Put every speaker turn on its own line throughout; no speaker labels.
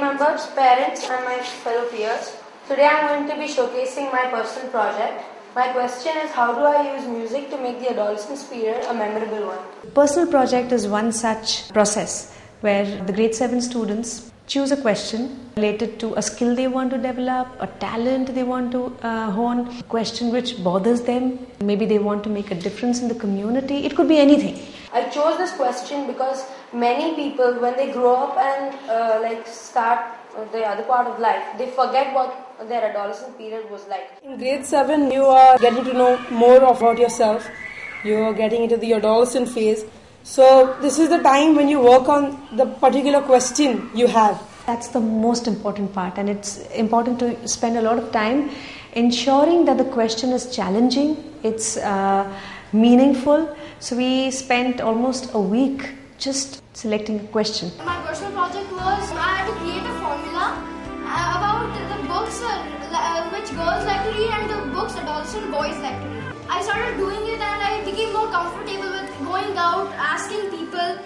members, parents and my fellow peers. Today I am going to be showcasing my personal project. My question is, how do I use music to make the adolescence period a memorable one?
Personal project is one such process where the grade 7 students choose a question related to a skill they want to develop, a talent they want to hone, a question which bothers them. Maybe they want to make a difference in the community. It could be anything.
I chose this question because many people, when they grow up and start the other part of life, they forget what their adolescent period was like.
In grade 7, you are getting to know more about yourself. You are getting into the adolescent phase. So this is the time when you work on the particular question you have.
That's the most important part, and it's important to spend a lot of time ensuring that the question is challenging, it's meaningful. So we spent almost a week just selecting a question.
My personal project was I had to create a formula about the books which girls like to read and the books adolescent boys like to read. I started doing it and I became more comfortable with going out, asking people,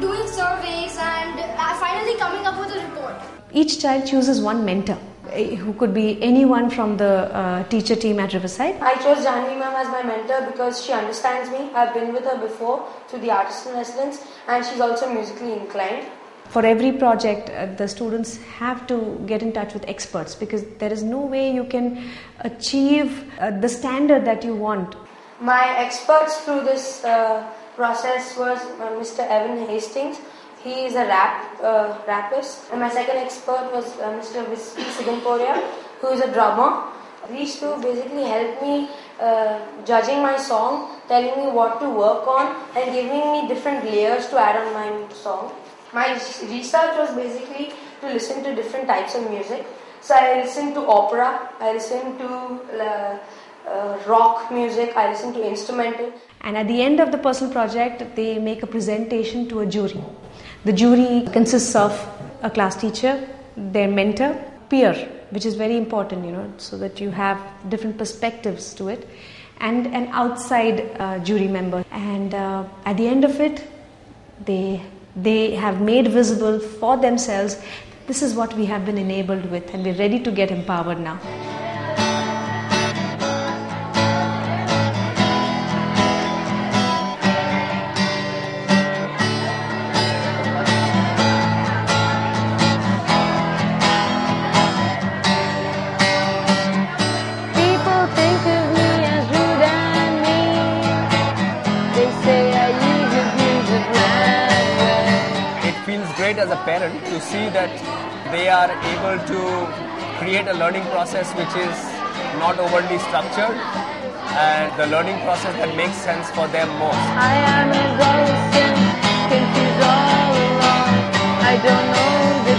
doing surveys and finally coming up with a report.
Each child chooses one mentor who could be anyone from the teacher team at Riverside.
I chose Janvi ma'am as my mentor because she understands me. I've been with her before to the artist in residence and she's also musically inclined.
For every project, the students have to get in touch with experts because there is no way you can achieve the standard that you want.
My experts through this process was Mr. Evan Hastings. He is a rappist. And my second expert was Mr. Visky Sigamporia, who is a drummer. These two basically helped me judging my song, telling me what to work on and giving me different layers to add on my song. My research was basically to listen to different types of music. So I listened to opera, I listened to rock music, I listened to instrumental.
And at the end of the personal project, they make a presentation to a jury. The jury consists of a class teacher, their mentor, peer, which is very important, so that you have different perspectives to it, and an outside jury member. And at the end of it, they have made visible for themselves, this is what we have been enabled with, and we're ready to get empowered now.
As a parent to see that they are able to create a learning process which is not overly structured and the learning process that makes sense for them most.
I am exhausted, confused all along. I don't know the